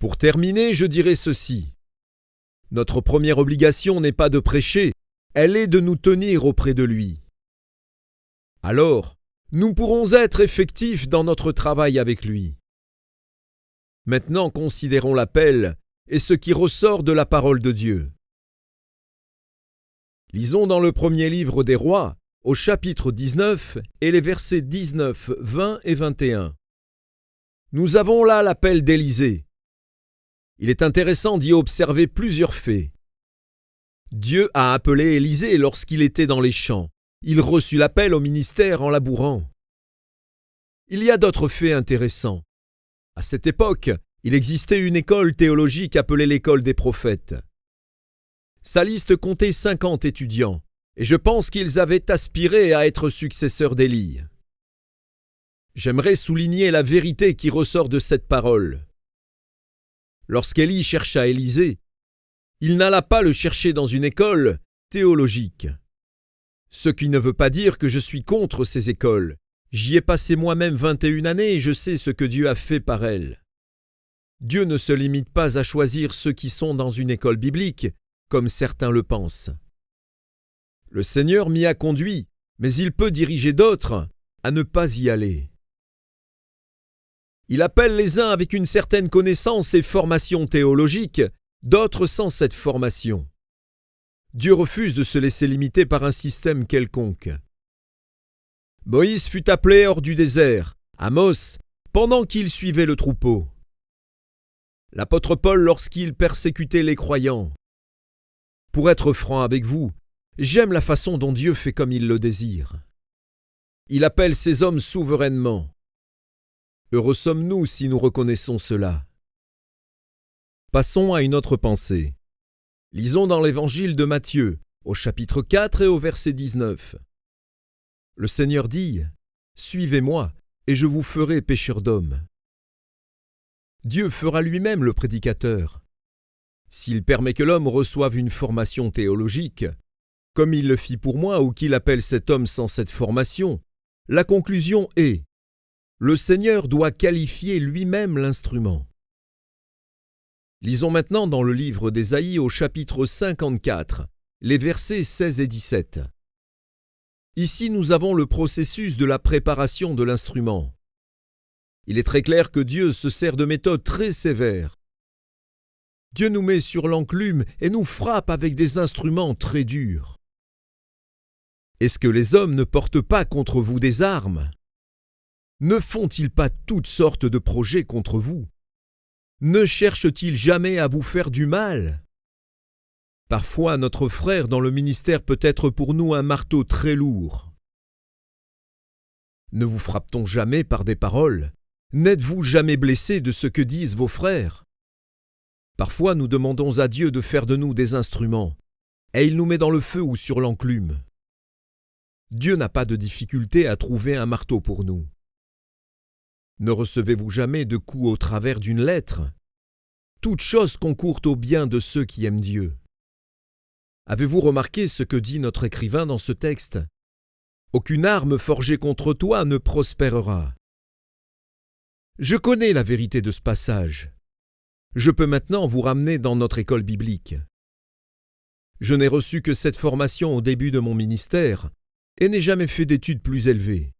Pour terminer, je dirai ceci. Notre première obligation n'est pas de prêcher, elle est de nous tenir auprès de lui. Alors, nous pourrons être effectifs dans notre travail avec lui. Maintenant, considérons l'appel et ce qui ressort de la parole de Dieu. Lisons dans le premier livre des Rois, au chapitre 19 et les versets 19, 20 et 21. Nous avons là l'appel d'Élisée. Il est intéressant d'y observer plusieurs faits. Dieu a appelé Élisée lorsqu'il était dans les champs. Il reçut l'appel au ministère en labourant. Il y a d'autres faits intéressants. À cette époque, il existait une école théologique appelée l'école des prophètes. Sa liste comptait 50 étudiants, et je pense qu'ils avaient aspiré à être successeurs d'Élie. J'aimerais souligner la vérité qui ressort de cette parole. Lorsqu'Élie chercha Élisée, il n'alla pas le chercher dans une école théologique. Ce qui ne veut pas dire que je suis contre ces écoles. J'y ai passé moi-même 21 années et je sais ce que Dieu a fait par elles. Dieu ne se limite pas à choisir ceux qui sont dans une école biblique, comme certains le pensent. Le Seigneur m'y a conduit, mais il peut diriger d'autres à ne pas y aller. Il appelle les uns avec une certaine connaissance et formation théologique, d'autres sans cette formation. Dieu refuse de se laisser limiter par un système quelconque. Moïse fut appelé hors du désert, Amos, pendant qu'il suivait le troupeau. L'apôtre Paul lorsqu'il persécutait les croyants. Pour être franc avec vous, j'aime la façon dont Dieu fait comme il le désire. Il appelle ces hommes souverainement. Heureux sommes-nous si nous reconnaissons cela. Passons à une autre pensée. Lisons dans l'évangile de Matthieu, au chapitre 4 et au verset 19. Le Seigneur dit « Suivez-moi, et je vous ferai pécheurs d'hommes. » Dieu fera lui-même le prédicateur. S'il permet que l'homme reçoive une formation théologique, comme il le fit pour moi ou qu'il appelle cet homme sans cette formation, la conclusion est « Le Seigneur doit qualifier lui-même l'instrument. » Lisons maintenant dans le livre d'Ésaïe au chapitre 54, les versets 16 et 17. Ici, nous avons le processus de la préparation de l'instrument. Il est très clair que Dieu se sert de méthodes très sévères. Dieu nous met sur l'enclume et nous frappe avec des instruments très durs. Est-ce que les hommes ne portent pas contre vous des armes? Ne font-ils pas toutes sortes de projets contre vous? Ne cherche-t-il jamais à vous faire du mal? Parfois, notre frère dans le ministère peut être pour nous un marteau très lourd. Ne vous frappe-t-on jamais par des paroles? N'êtes-vous jamais blessé de ce que disent vos frères? Parfois, nous demandons à Dieu de faire de nous des instruments, et il nous met dans le feu ou sur l'enclume. Dieu n'a pas de difficulté à trouver un marteau pour nous. Ne recevez-vous jamais de coups au travers d'une lettre? Toute chose concourt au bien de ceux qui aiment Dieu. Avez-vous remarqué ce que dit notre écrivain dans ce texte? Aucune arme forgée contre toi ne prospérera. Je connais la vérité de ce passage. Je peux maintenant vous ramener dans notre école biblique. Je n'ai reçu que cette formation au début de mon ministère et n'ai jamais fait d'études plus élevées.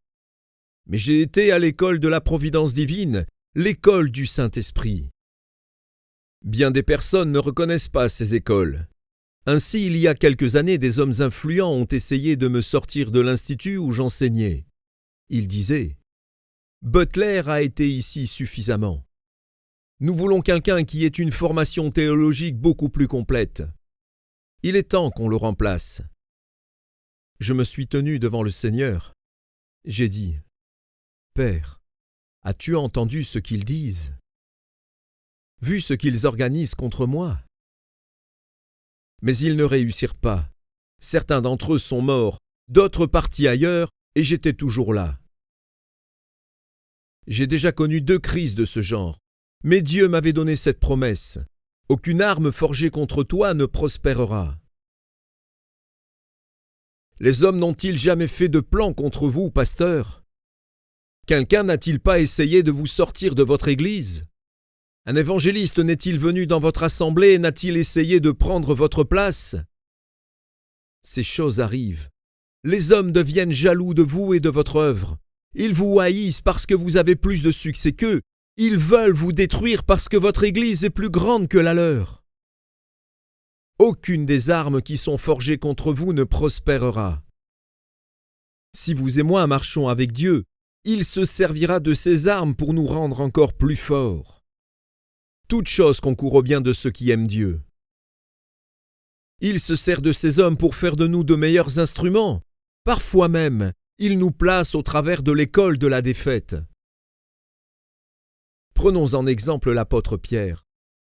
Mais j'ai été à l'école de la providence divine, l'école du Saint-Esprit. Bien des personnes ne reconnaissent pas ces écoles. Ainsi, il y a quelques années, des hommes influents ont essayé de me sortir de l'institut où j'enseignais. Ils disaient « Butler a été ici suffisamment. Nous voulons quelqu'un qui ait une formation théologique beaucoup plus complète. Il est temps qu'on le remplace. » Je me suis tenu devant le Seigneur. J'ai dit « Père, as-tu entendu ce qu'ils disent? Vu ce qu'ils organisent contre moi? » Mais ils ne réussirent pas. Certains d'entre eux sont morts, d'autres partis ailleurs, et j'étais toujours là. J'ai déjà connu 2 crises de ce genre, mais Dieu m'avait donné cette promesse. Aucune arme forgée contre toi ne prospérera. Les hommes n'ont-ils jamais fait de plan contre vous, pasteur? Quelqu'un n'a-t-il pas essayé de vous sortir de votre église? Un évangéliste n'est-il venu dans votre assemblée et n'a-t-il essayé de prendre votre place? Ces choses arrivent. Les hommes deviennent jaloux de vous et de votre œuvre. Ils vous haïssent parce que vous avez plus de succès qu'eux. Ils veulent vous détruire parce que votre Église est plus grande que la leur. Aucune des armes qui sont forgées contre vous ne prospérera. Si vous et moi marchons avec Dieu, il se servira de ces armes pour nous rendre encore plus forts. Toute chose concourt au bien de ceux qui aiment Dieu. Il se sert de ces hommes pour faire de nous de meilleurs instruments. Parfois même, il nous place au travers de l'école de la défaite. Prenons en exemple l'apôtre Pierre.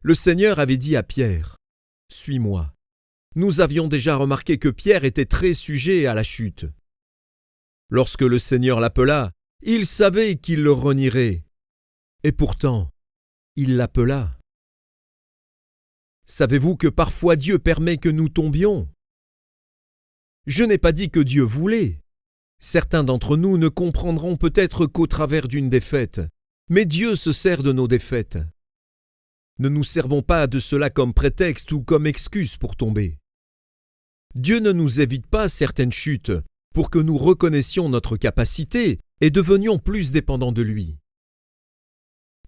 Le Seigneur avait dit à Pierre, « Suis-moi ». Nous avions déjà remarqué que Pierre était très sujet à la chute. Lorsque le Seigneur l'appela, il savait qu'il le renierait. Et pourtant, il l'appela. Savez-vous que parfois Dieu permet que nous tombions? Je n'ai pas dit que Dieu voulait. Certains d'entre nous ne comprendront peut-être qu'au travers d'une défaite, mais Dieu se sert de nos défaites. Ne nous servons pas de cela comme prétexte ou comme excuse pour tomber. Dieu ne nous évite pas certaines chutes pour que nous reconnaissions notre capacité et devenions plus dépendants de lui.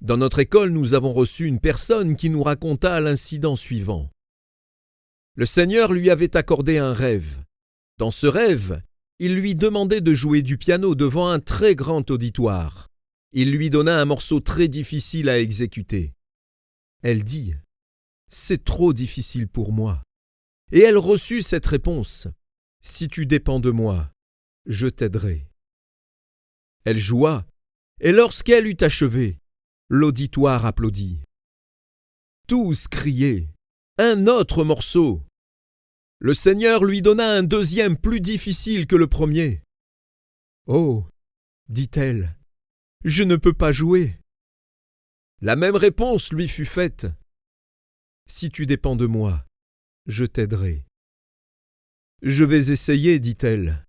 Dans notre école, nous avons reçu une personne qui nous raconta l'incident suivant. Le Seigneur lui avait accordé un rêve. Dans ce rêve, il lui demandait de jouer du piano devant un très grand auditoire. Il lui donna un morceau très difficile à exécuter. Elle dit « C'est trop difficile pour moi ». Et elle reçut cette réponse « Si tu dépends de moi, je t'aiderai ». Elle joua, et lorsqu'elle eut achevé, l'auditoire applaudit. Tous criaient « Un autre morceau !» Le Seigneur lui donna un deuxième plus difficile que le premier. « Oh !» dit-elle, « je ne peux pas jouer. » La même réponse lui fut faite. « Si tu dépends de moi, je t'aiderai. »« Je vais essayer, dit-elle. »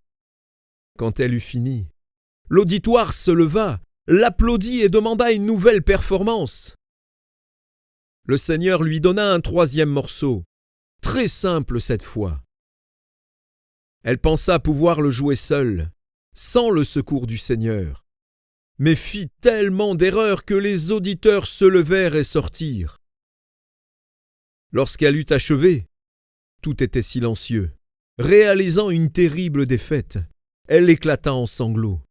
Quand elle eut fini, l'auditoire se leva, l'applaudit et demanda une nouvelle performance. Le Seigneur lui donna un troisième morceau, très simple cette fois. Elle pensa pouvoir le jouer seule, sans le secours du Seigneur, mais fit tellement d'erreurs que les auditeurs se levèrent et sortirent. Lorsqu'elle eut achevé, tout était silencieux. Réalisant une terrible défaite, elle éclata en sanglots.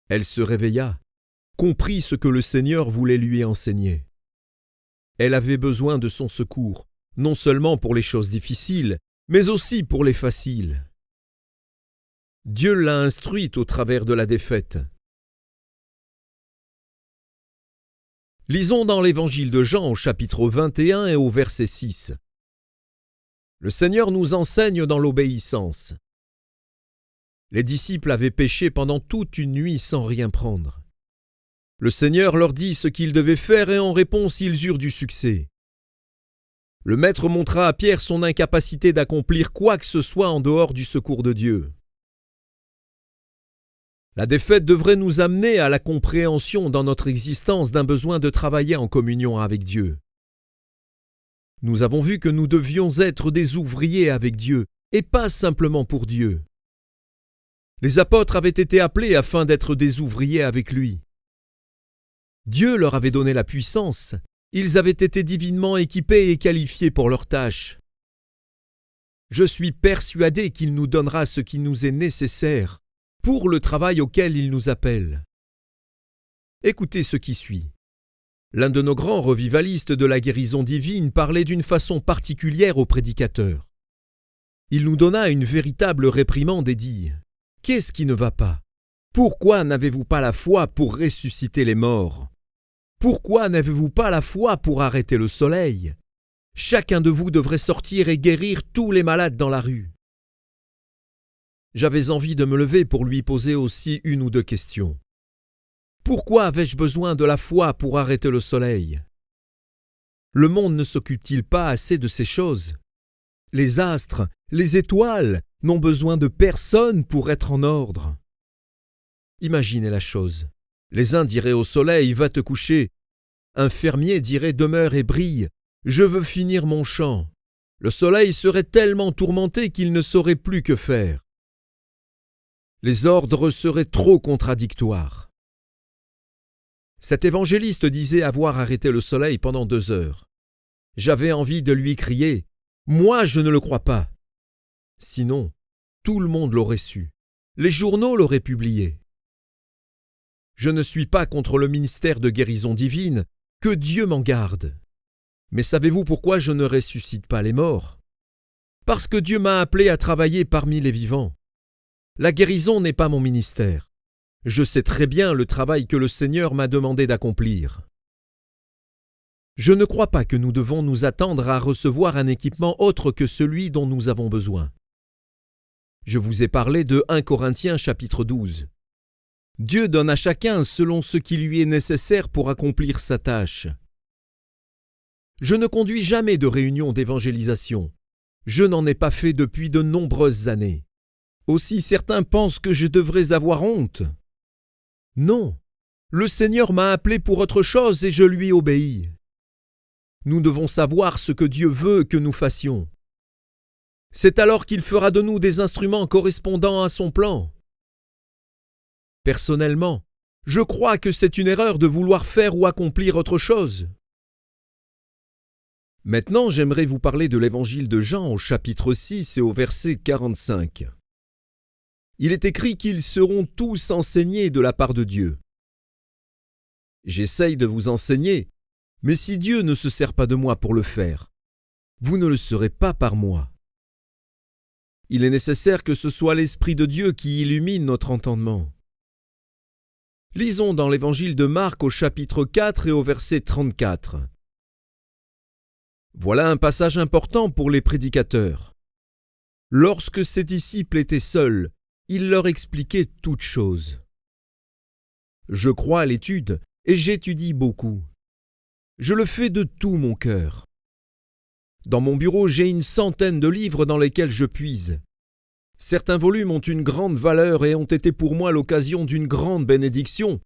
Elle se réveilla, comprit ce que le Seigneur voulait lui enseigner. Elle avait besoin de son secours, non seulement pour les choses difficiles, mais aussi pour les faciles. Dieu l'a instruite au travers de la défaite. Lisons dans l'Évangile de Jean au chapitre 21 et au verset 6. Le Seigneur nous enseigne dans l'obéissance. Les disciples avaient péché pendant toute une nuit sans rien prendre. Le Seigneur leur dit ce qu'ils devaient faire et en réponse ils eurent du succès. Le Maître montra à Pierre son incapacité d'accomplir quoi que ce soit en dehors du secours de Dieu. La défaite devrait nous amener à la compréhension dans notre existence d'un besoin de travailler en communion avec Dieu. Nous avons vu que nous devions être des ouvriers avec Dieu et pas simplement pour Dieu. Les apôtres avaient été appelés afin d'être des ouvriers avec lui. Dieu leur avait donné la puissance. Ils avaient été divinement équipés et qualifiés pour leur tâche. Je suis persuadé qu'il nous donnera ce qui nous est nécessaire pour le travail auquel il nous appelle. Écoutez ce qui suit. L'un de nos grands revivalistes de la guérison divine parlait d'une façon particulière aux prédicateurs. Il nous donna une véritable réprimande et dit « Qu'est-ce qui ne va pas? Pourquoi n'avez-vous pas la foi pour ressusciter les morts? Pourquoi n'avez-vous pas la foi pour arrêter le soleil? Chacun de vous devrait sortir et guérir tous les malades dans la rue. » J'avais envie de me lever pour lui poser aussi une ou deux questions. Pourquoi avais-je besoin de la foi pour arrêter le soleil? Le monde ne s'occupe-t-il pas assez de ces choses? Les astres, les étoiles n'ont besoin de personne pour être en ordre. Imaginez la chose. Les uns diraient au soleil « va te coucher », Un fermier dirait « Demeure et brille, je veux finir mon champ ». Le soleil serait tellement tourmenté qu'il ne saurait plus que faire. Les ordres seraient trop contradictoires. Cet évangéliste disait avoir arrêté le soleil pendant 2 heures. J'avais envie de lui crier « Moi, je ne le crois pas !» Sinon, tout le monde l'aurait su. Les journaux l'auraient publié. Je ne suis pas contre le ministère de guérison divine, que Dieu m'en garde. Mais savez-vous pourquoi je ne ressuscite pas les morts? Parce que Dieu m'a appelé à travailler parmi les vivants. La guérison n'est pas mon ministère. Je sais très bien le travail que le Seigneur m'a demandé d'accomplir. Je ne crois pas que nous devons nous attendre à recevoir un équipement autre que celui dont nous avons besoin. Je vous ai parlé de 1 Corinthiens chapitre 12. Dieu donne à chacun selon ce qui lui est nécessaire pour accomplir sa tâche. Je ne conduis jamais de réunion d'évangélisation. Je n'en ai pas fait depuis de nombreuses années. Aussi certains pensent que je devrais avoir honte. Non, le Seigneur m'a appelé pour autre chose et je lui obéis. Nous devons savoir ce que Dieu veut que nous fassions. C'est alors qu'il fera de nous des instruments correspondant à son plan. Personnellement, je crois que c'est une erreur de vouloir faire ou accomplir autre chose. Maintenant, j'aimerais vous parler de l'évangile de Jean au chapitre 6 et au verset 45. Il est écrit qu'ils seront tous enseignés de la part de Dieu. J'essaye de vous enseigner, mais si Dieu ne se sert pas de moi pour le faire, vous ne le serez pas par moi. Il est nécessaire que ce soit l'Esprit de Dieu qui illumine notre entendement. Lisons dans l'évangile de Marc au chapitre 4 et au verset 34. Voilà un passage important pour les prédicateurs. Lorsque ses disciples étaient seuls, il leur expliquait toutes choses. Je crois à l'étude et j'étudie beaucoup. Je le fais de tout mon cœur. Dans mon bureau, j'ai une centaine de livres dans lesquels je puise. Certains volumes ont une grande valeur et ont été pour moi l'occasion d'une grande bénédiction,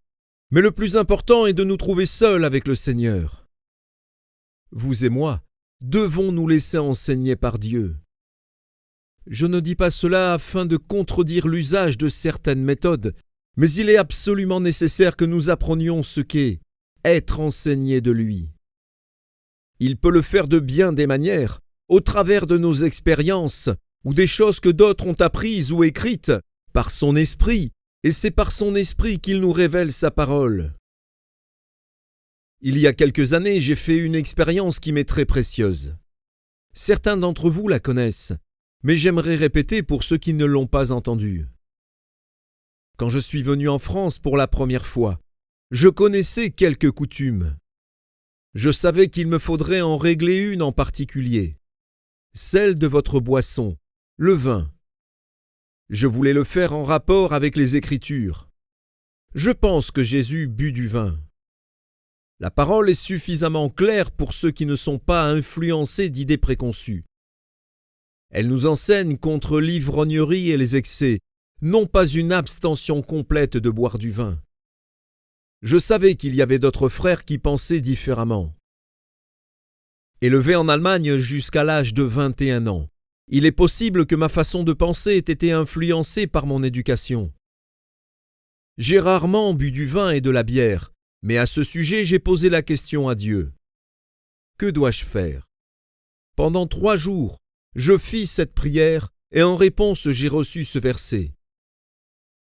mais le plus important est de nous trouver seuls avec le Seigneur. Vous et moi devons nous laisser enseigner par Dieu. Je ne dis pas cela afin de contredire l'usage de certaines méthodes, mais il est absolument nécessaire que nous apprenions ce qu'est être enseigné de lui. Il peut le faire de bien des manières, au travers de nos expériences, ou des choses que d'autres ont apprises ou écrites, par son esprit, et c'est par son esprit qu'il nous révèle sa parole. Il y a quelques années, j'ai fait une expérience qui m'est très précieuse. Certains d'entre vous la connaissent, mais j'aimerais répéter pour ceux qui ne l'ont pas entendue. Quand je suis venu en France pour la première fois, je connaissais quelques coutumes. Je savais qu'il me faudrait en régler une en particulier, celle de votre boisson, le vin. Je voulais le faire en rapport avec les Écritures. Je pense que Jésus but du vin. La parole est suffisamment claire pour ceux qui ne sont pas influencés d'idées préconçues. Elle nous enseigne contre l'ivrognerie et les excès, non pas une abstention complète de boire du vin. Je savais qu'il y avait d'autres frères qui pensaient différemment. Élevé en Allemagne jusqu'à l'âge de 21 ans, il est possible que ma façon de penser ait été influencée par mon éducation. J'ai rarement bu du vin et de la bière, mais à ce sujet j'ai posé la question à Dieu. Que dois-je faire? Pendant 3 jours, je fis cette prière et en réponse j'ai reçu ce verset.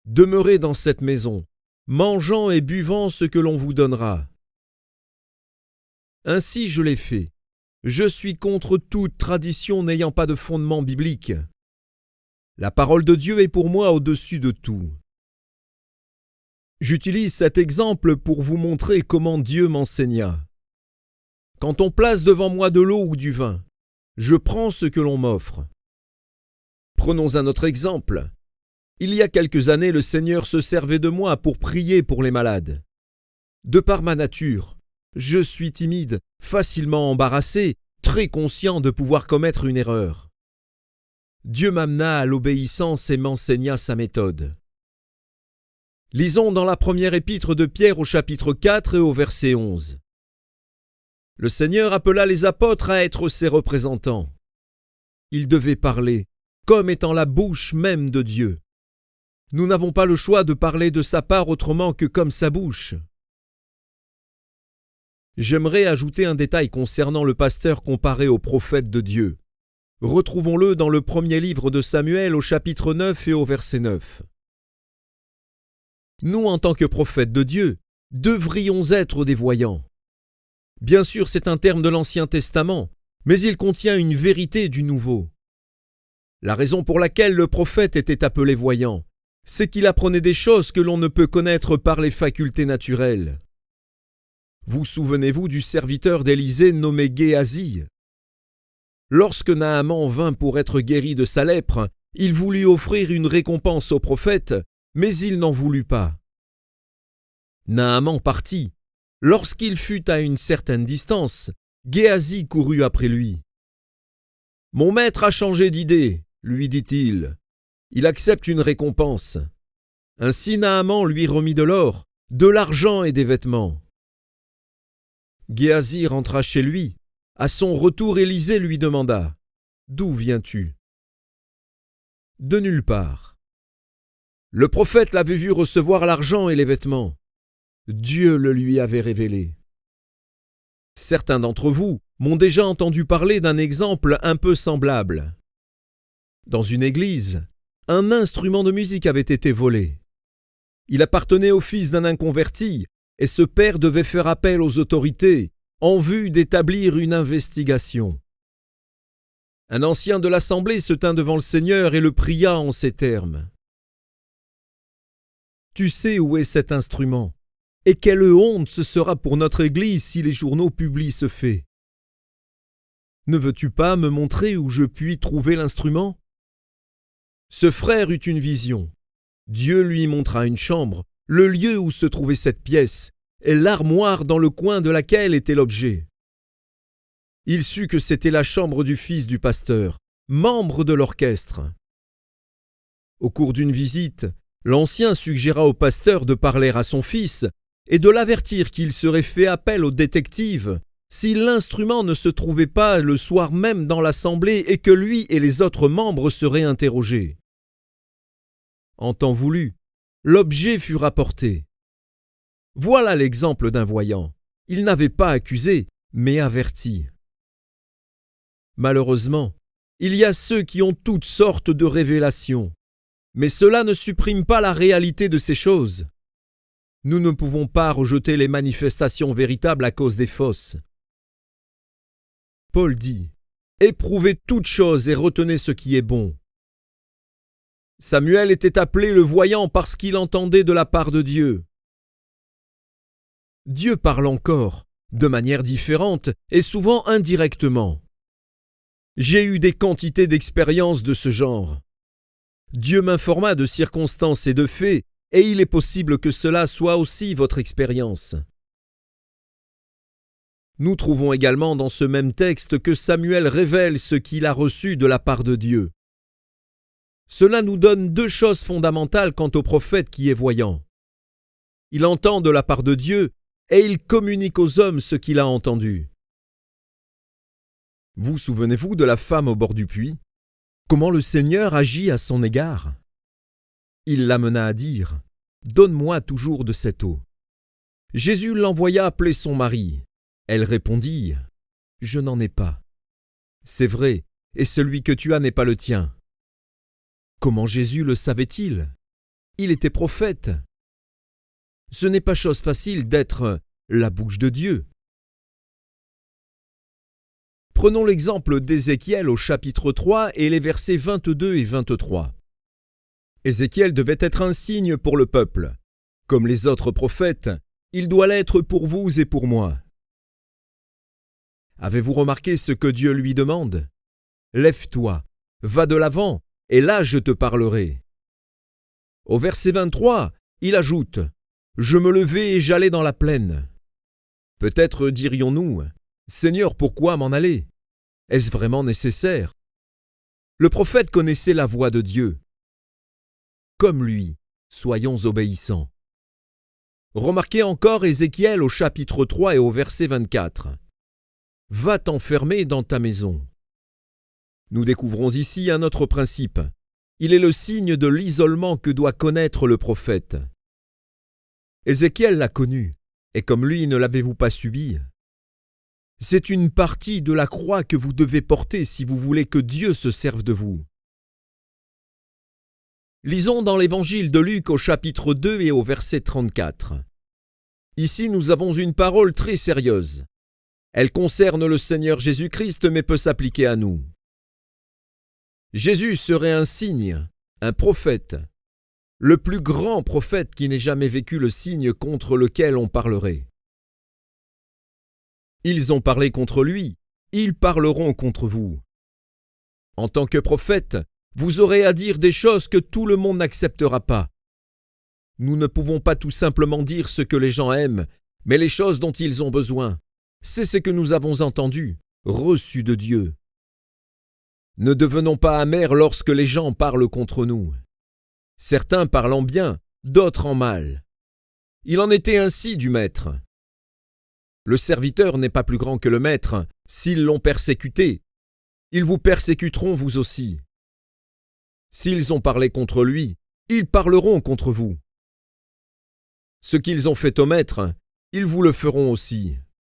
Demeurez dans cette maison, mangeant et buvant ce que l'on vous donnera. Ainsi je l'ai fait. Je suis contre toute tradition n'ayant pas de fondement biblique. La parole de Dieu est pour moi au-dessus de tout. J'utilise cet exemple pour vous montrer comment Dieu m'enseigna. Quand on place devant moi de l'eau ou du vin, je prends ce que l'on m'offre. Prenons un autre exemple. Il y a quelques années, le Seigneur se servait de moi pour prier pour les malades. De par ma nature, je suis timide, facilement embarrassé, très conscient de pouvoir commettre une erreur. Dieu m'amena à l'obéissance et m'enseigna sa méthode. Lisons dans la première épître de Pierre au chapitre 4 et au verset 11. Le Seigneur appela les apôtres à être ses représentants. Ils devaient parler, comme étant la bouche même de Dieu. Nous n'avons pas le choix de parler de sa part autrement que comme sa bouche. J'aimerais ajouter un détail concernant le pasteur comparé au prophète de Dieu. Retrouvons-le dans le premier livre de Samuel au chapitre 9 et au verset 9. Nous, en tant que prophètes de Dieu, devrions être des voyants. Bien sûr, c'est un terme de l'Ancien Testament, mais il contient une vérité du Nouveau. La raison pour laquelle le prophète était appelé voyant, c'est qu'il apprenait des choses que l'on ne peut connaître par les facultés naturelles. Vous souvenez-vous du serviteur d'Élisée nommé Géasi? Lorsque Naaman vint pour être guéri de sa lèpre, il voulut offrir une récompense au prophète, mais il n'en voulut pas. Naaman partit. Lorsqu'il fut à une certaine distance, Géasi courut après lui. « Mon maître a changé d'idée, lui dit-il. Il accepte une récompense. » Ainsi Naaman lui remit de l'or, de l'argent et des vêtements. Géasi rentra chez lui. À son retour, Élisée lui demanda « D'où viens-tu » ? De nulle part. Le prophète l'avait vu recevoir l'argent et les vêtements. Dieu le lui avait révélé. Certains d'entre vous m'ont déjà entendu parler d'un exemple un peu semblable. Dans une église, un instrument de musique avait été volé. Il appartenait au fils d'un inconverti, et ce père devait faire appel aux autorités en vue d'établir une investigation. Un ancien de l'assemblée se tint devant le Seigneur et le pria en ces termes. « Tu sais où est cet instrument, et quelle honte ce sera pour notre Église si les journaux publient ce fait. Ne veux-tu pas me montrer où je puis trouver l'instrument » Ce frère eut une vision. Dieu lui montra une chambre, le lieu où se trouvait cette pièce, et l'armoire dans le coin de laquelle était l'objet. Il sut que c'était la chambre du fils du pasteur, membre de l'orchestre. Au cours d'une visite, l'ancien suggéra au pasteur de parler à son fils et de l'avertir qu'il serait fait appel au détective si l'instrument ne se trouvait pas le soir même dans l'assemblée et que lui et les autres membres seraient interrogés. En temps voulu, l'objet fut rapporté. Voilà l'exemple d'un voyant. Il n'avait pas accusé, mais averti. Malheureusement, il y a ceux qui ont toutes sortes de révélations, mais cela ne supprime pas la réalité de ces choses. Nous ne pouvons pas rejeter les manifestations véritables à cause des fausses. Paul dit « Éprouvez toutes choses et retenez ce qui est bon. » Samuel était appelé le voyant parce qu'il entendait de la part de Dieu. Dieu parle encore, de manière différente et souvent indirectement. J'ai eu des quantités d'expériences de ce genre. Dieu m'informa de circonstances et de faits, et il est possible que cela soit aussi votre expérience. Nous trouvons également dans ce même texte que Samuel révèle ce qu'il a reçu de la part de Dieu. Cela nous donne deux choses fondamentales quant au prophète qui est voyant. Il entend de la part de Dieu et il communique aux hommes ce qu'il a entendu. Vous souvenez-vous de la femme au bord du puits? Comment le Seigneur agit à son égard? Il l'amena à dire « Donne-moi toujours de cette eau. » Jésus l'envoya appeler son mari. Elle répondit « Je n'en ai pas. » C'est vrai, et celui que tu as n'est pas le tien. Comment Jésus le savait-il? Il était prophète. Ce n'est pas chose facile d'être la bouche de Dieu. Prenons l'exemple d'Ézéchiel au chapitre 3 et les versets 22 et 23. Ézéchiel devait être un signe pour le peuple. Comme les autres prophètes, il doit l'être pour vous et pour moi. Avez-vous remarqué ce que Dieu lui demande? Lève-toi, va de l'avant, et là je te parlerai. Au verset 23, il ajoute « Je me levai et j'allai dans la plaine. » Peut-être dirions-nous « Seigneur, pourquoi m'en aller? Est-ce vraiment nécessaire ?» Le prophète connaissait la voix de Dieu. Comme lui, soyons obéissants. Remarquez encore Ézéchiel au chapitre 3 et au verset 24. va t'enfermer dans ta maison. Nous découvrons ici un autre principe. Il est le signe de l'isolement que doit connaître le prophète. Ézéchiel l'a connu, et comme lui, ne l'avez-vous pas subi? C'est une partie de la croix que vous devez porter si vous voulez que Dieu se serve de vous. Lisons dans l'évangile de Luc au chapitre 2 et au verset 34. Ici, nous avons une parole très sérieuse. Elle concerne le Seigneur Jésus-Christ, mais peut s'appliquer à nous. Jésus serait un signe, un prophète, le plus grand prophète qui n'ait jamais vécu le signe contre lequel on parlerait. Ils ont parlé contre lui, ils parleront contre vous. En tant que prophète, vous aurez à dire des choses que tout le monde n'acceptera pas. Nous ne pouvons pas tout simplement dire ce que les gens aiment, mais les choses dont ils ont besoin. C'est ce que nous avons entendu, reçu de Dieu. Ne devenons pas amers lorsque les gens parlent contre nous. Certains parlent en bien, d'autres en mal. Il en était ainsi du maître. Le serviteur n'est pas plus grand que le maître. S'ils l'ont persécuté, ils vous persécuteront vous aussi. S'ils ont parlé contre lui, ils parleront contre vous. Ce qu'ils ont fait au maître, ils vous le feront aussi.